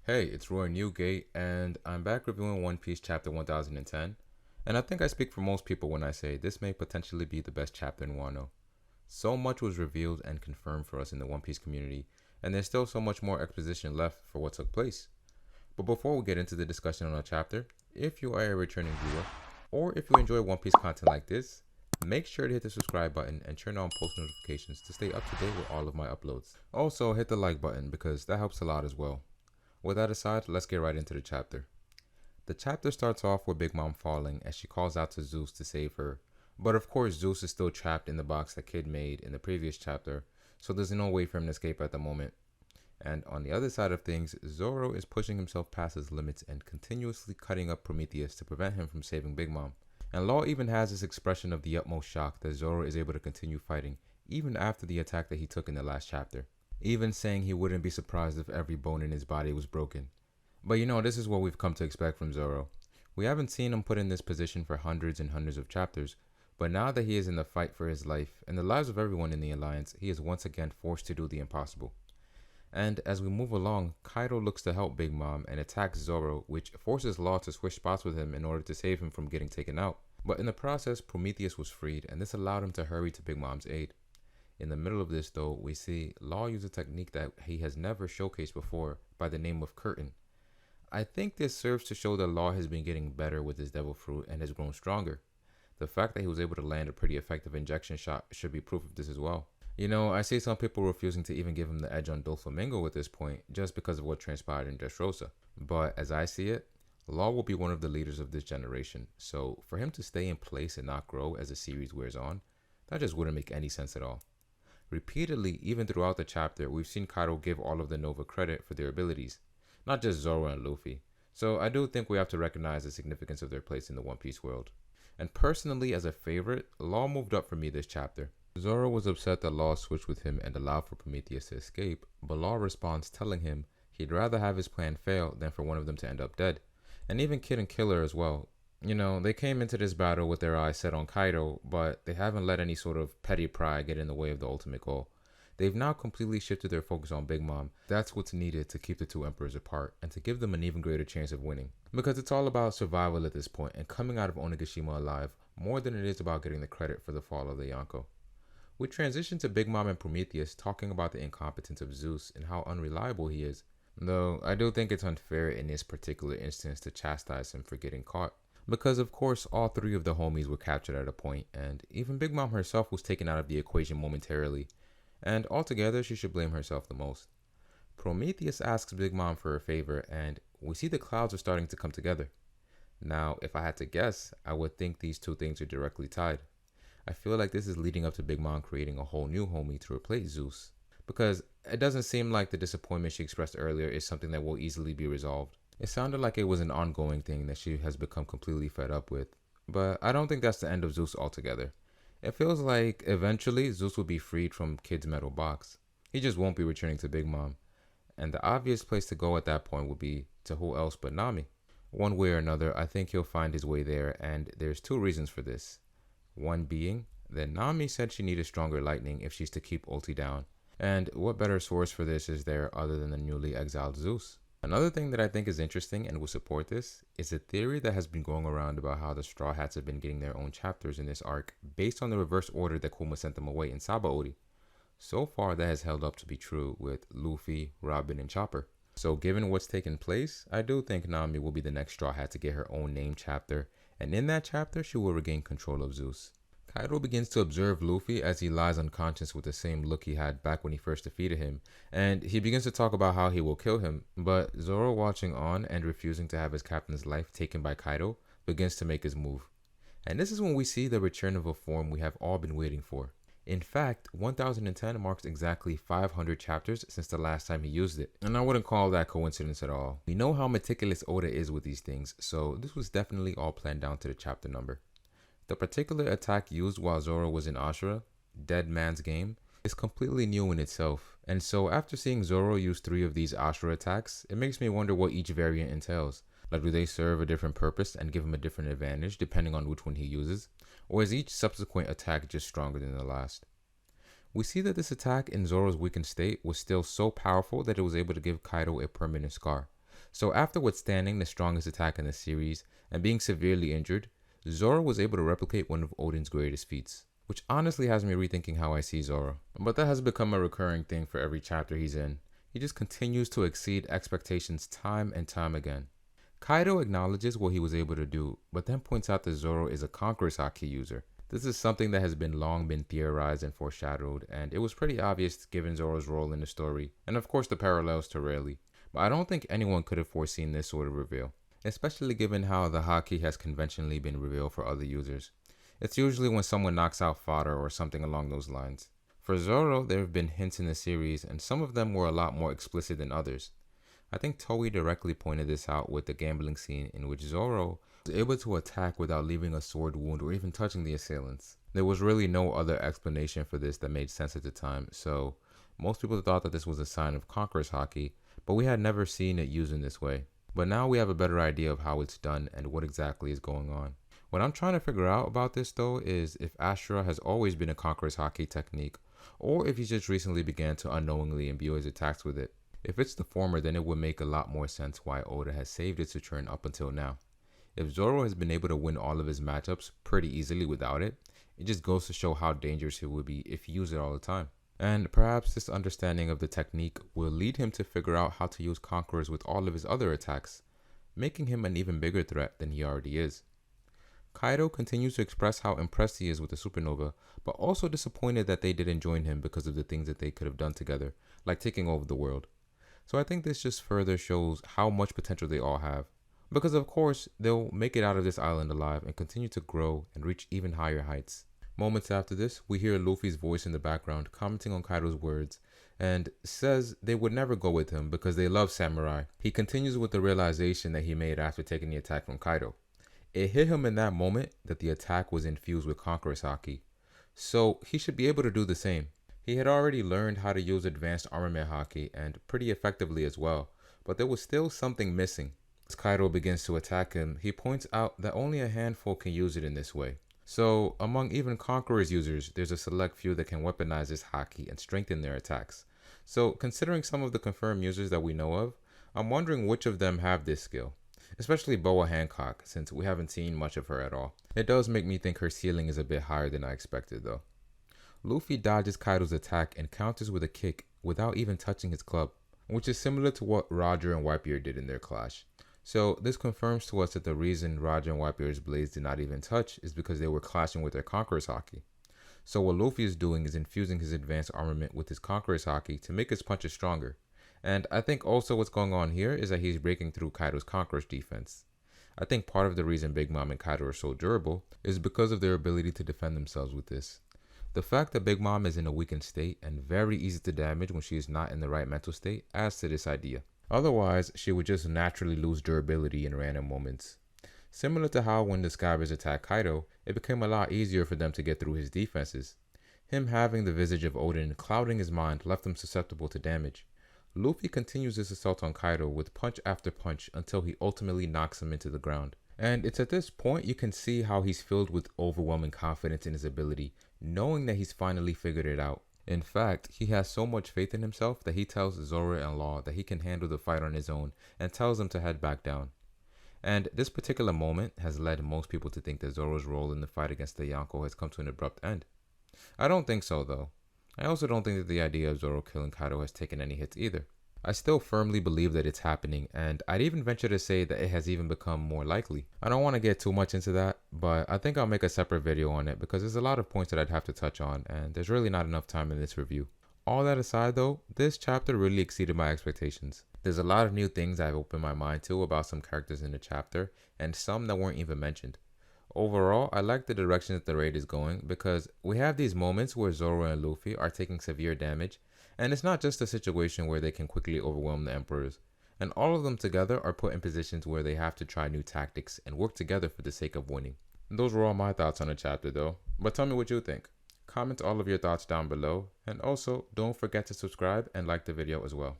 Hey, it's Roy Newgate, and I'm back reviewing One Piece chapter 1010. And I think I speak for most people when I say this may potentially be the best chapter in Wano. So much was revealed and confirmed for us in the One Piece community, and there's still so much more exposition left for what took place. But before we get into the discussion on the chapter, if you are a returning viewer, or if you enjoy One Piece content like this, make sure to hit the subscribe button and turn on post notifications to stay up to date with all of my uploads. Also, hit the like button because that helps a lot as well. With that aside, let's get right into the chapter. The chapter starts off with Big Mom falling as she calls out to Zeus to save her. But of course, Zeus is still trapped in the box that Kid made in the previous chapter, so there's no way for him to escape at the moment. And on the other side of things, Zoro is pushing himself past his limits and continuously cutting up Prometheus to prevent him from saving Big Mom. And Law even has this expression of the utmost shock that Zoro is able to continue fighting, even after the attack that he took in the last chapter. Even saying he wouldn't be surprised if every bone in his body was broken. But this is what we've come to expect from Zoro. We haven't seen him put in this position for hundreds and hundreds of chapters, but now that he is in the fight for his life and the lives of everyone in the Alliance, he is once again forced to do the impossible. And as we move along, Kaido looks to help Big Mom and attacks Zoro, which forces Law to switch spots with him in order to save him from getting taken out. But in the process, Prometheus was freed, and this allowed him to hurry to Big Mom's aid. In the middle of this though, we see Law use a technique that he has never showcased before by the name of Curtain. I think this serves to show that Law has been getting better with his devil fruit and has grown stronger. The fact that he was able to land a pretty effective injection shot should be proof of this as well. I see some people refusing to even give him the edge on Doflamingo at this point just because of what transpired in Dressrosa. But as I see it, Law will be one of the leaders of this generation, so for him to stay in place and not grow as the series wears on, that just wouldn't make any sense at all. Repeatedly, even throughout the chapter, we've seen Kaido give all of the Nova credit for their abilities, not just Zoro and Luffy. So I do think we have to recognize the significance of their place in the One Piece world. And personally, as a favorite, Law moved up for me this chapter. Zoro was upset that Law switched with him and allowed for Prometheus to escape, but Law responds telling him he'd rather have his plan fail than for one of them to end up dead. And even Kid and Killer as well. They came into this battle with their eyes set on Kaido, but they haven't let any sort of petty pride get in the way of the ultimate goal. They've now completely shifted their focus on Big Mom. That's what's needed to keep the two emperors apart and to give them an even greater chance of winning. Because it's all about survival at this point and coming out of Onigashima alive more than it is about getting the credit for the fall of the Yonko. We transition to Big Mom and Prometheus talking about the incompetence of Zeus and how unreliable he is. Though I do think it's unfair in this particular instance to chastise him for getting caught. Because of course all three of the homies were captured at a point, and even Big Mom herself was taken out of the equation momentarily, and altogether she should blame herself the most. Prometheus asks Big Mom for a favor, and we see the clouds are starting to come together. Now, if I had to guess, I would think these two things are directly tied. I feel like this is leading up to Big Mom creating a whole new homie to replace Zeus, because it doesn't seem like the disappointment she expressed earlier is something that will easily be resolved. It sounded like it was an ongoing thing that she has become completely fed up with, but I don't think that's the end of Zeus altogether. It feels like eventually Zeus will be freed from Kid's metal box. He just won't be returning to Big Mom, and the obvious place to go at that point would be to who else but Nami. One way or another, I think he'll find his way there, and there's two reasons for this. One being that Nami said she needed stronger lightning if she's to keep Ulti down, and what better source for this is there other than the newly exiled Zeus? Another thing that I think is interesting and will support this is a theory that has been going around about how the Straw Hats have been getting their own chapters in this arc based on the reverse order that Kuma sent them away in Sabaody. So far that has held up to be true with Luffy, Robin, and Chopper. So given what's taken place, I do think Nami will be the next Straw Hat to get her own named chapter, and in that chapter she will regain control of Zeus. Kaido begins to observe Luffy as he lies unconscious with the same look he had back when he first defeated him, and he begins to talk about how he will kill him, but Zoro, watching on and refusing to have his captain's life taken by Kaido, begins to make his move. And this is when we see the return of a form we have all been waiting for. In fact, 1010 marks exactly 500 chapters since the last time he used it, and I wouldn't call that coincidence at all. We know how meticulous Oda is with these things, so this was definitely all planned down to the chapter number. The particular attack used while Zoro was in Ashura, Dead Man's Game, is completely new in itself, and so after seeing Zoro use 3 of these Ashura attacks, it makes me wonder what each variant entails. Like, do they serve a different purpose and give him a different advantage depending on which one he uses, or is each subsequent attack just stronger than the last? We see that this attack in Zoro's weakened state was still so powerful that it was able to give Kaido a permanent scar, So after withstanding the strongest attack in the series and being severely injured, Zoro was able to replicate one of Odin's greatest feats, which honestly has me rethinking how I see Zoro. But that has become a recurring thing for every chapter he's in. He just continues to exceed expectations time and time again. Kaido acknowledges what he was able to do, but then points out that Zoro is a Conqueror's Haki user. This is something that has long been theorized and foreshadowed, and it was pretty obvious given Zoro's role in the story, and of course the parallels to Rayleigh. But I don't think anyone could have foreseen this sort of reveal, especially given how the Haki has conventionally been revealed for other users. It's usually when someone knocks out fodder or something along those lines. For Zoro, there have been hints in the series, and some of them were a lot more explicit than others. I think Toei directly pointed this out with the gambling scene in which Zoro was able to attack without leaving a sword wound or even touching the assailants. There was really no other explanation for this that made sense at the time, so most people thought that this was a sign of Conqueror's Haki, but we had never seen it used in this way. But now we have a better idea of how it's done and what exactly is going on. What I'm trying to figure out about this though is if Ashura has always been a Conqueror's Haki technique, or if he just recently began to unknowingly imbue his attacks with it. If it's the former, then it would make a lot more sense why Oda has saved its return up until now. If Zoro has been able to win all of his matchups pretty easily without it, it just goes to show how dangerous it would be if he used it all the time. And perhaps this understanding of the technique will lead him to figure out how to use Conquerors with all of his other attacks, making him an even bigger threat than he already is. Kaido continues to express how impressed he is with the supernova, but also disappointed that they didn't join him because of the things that they could have done together, like taking over the world. So I think this just further shows how much potential they all have. Because of course, they'll make it out of this island alive and continue to grow and reach even higher heights. Moments after this, we hear Luffy's voice in the background commenting on Kaido's words and says they would never go with him because they love samurai. He continues with the realization that he made after taking the attack from Kaido. It hit him in that moment that the attack was infused with Conqueror's Haki, so he should be able to do the same. He had already learned how to use advanced armament Haki and pretty effectively as well, but there was still something missing. As Kaido begins to attack him, he points out that only a handful can use it in this way. So among even Conqueror's users, there's a select few that can weaponize this Haki and strengthen their attacks. So considering some of the confirmed users that we know of, I'm wondering which of them have this skill. Especially Boa Hancock, since we haven't seen much of her at all. It does make me think her ceiling is a bit higher than I expected though. Luffy dodges Kaido's attack and counters with a kick without even touching his club, which is similar to what Roger and Whitebeard did in their clash. So this confirms to us that the reason Roger and Whitebeard's blades did not even touch is because they were clashing with their Conqueror's Haki. So what Luffy is doing is infusing his advanced armament with his Conqueror's Haki to make his punches stronger. And I think also what's going on here is that he's breaking through Kaido's Conqueror's defense. I think part of the reason Big Mom and Kaido are so durable is because of their ability to defend themselves with this. The fact that Big Mom is in a weakened state and very easy to damage when she is not in the right mental state adds to this idea. Otherwise, she would just naturally lose durability in random moments. Similar to how when the Skybbers attacked Kaido, it became a lot easier for them to get through his defenses. Him having the visage of Odin clouding his mind left him susceptible to damage. Luffy continues this assault on Kaido with punch after punch until he ultimately knocks him into the ground. And it's at this point you can see how he's filled with overwhelming confidence in his ability, knowing that he's finally figured it out. In fact, he has so much faith in himself that he tells Zoro and Law that he can handle the fight on his own and tells them to head back down. And this particular moment has led most people to think that Zoro's role in the fight against the Yonko has come to an abrupt end. I don't think so though. I also don't think that the idea of Zoro killing Kaido has taken any hits either. I still firmly believe that it's happening, and I'd even venture to say that it has even become more likely. I don't want to get too much into that, but I think I'll make a separate video on it because there's a lot of points that I'd have to touch on, and there's really not enough time in this review. All that aside though, this chapter really exceeded my expectations. There's a lot of new things I've opened my mind to about some characters in the chapter, and some that weren't even mentioned. Overall, I like the direction that the raid is going because we have these moments where Zoro and Luffy are taking severe damage, and it's not just a situation where they can quickly overwhelm the emperors, and all of them together are put in positions where they have to try new tactics and work together for the sake of winning. And those were all my thoughts on the chapter though, but tell me what you think. Comment all of your thoughts down below, and also don't forget to subscribe and like the video as well.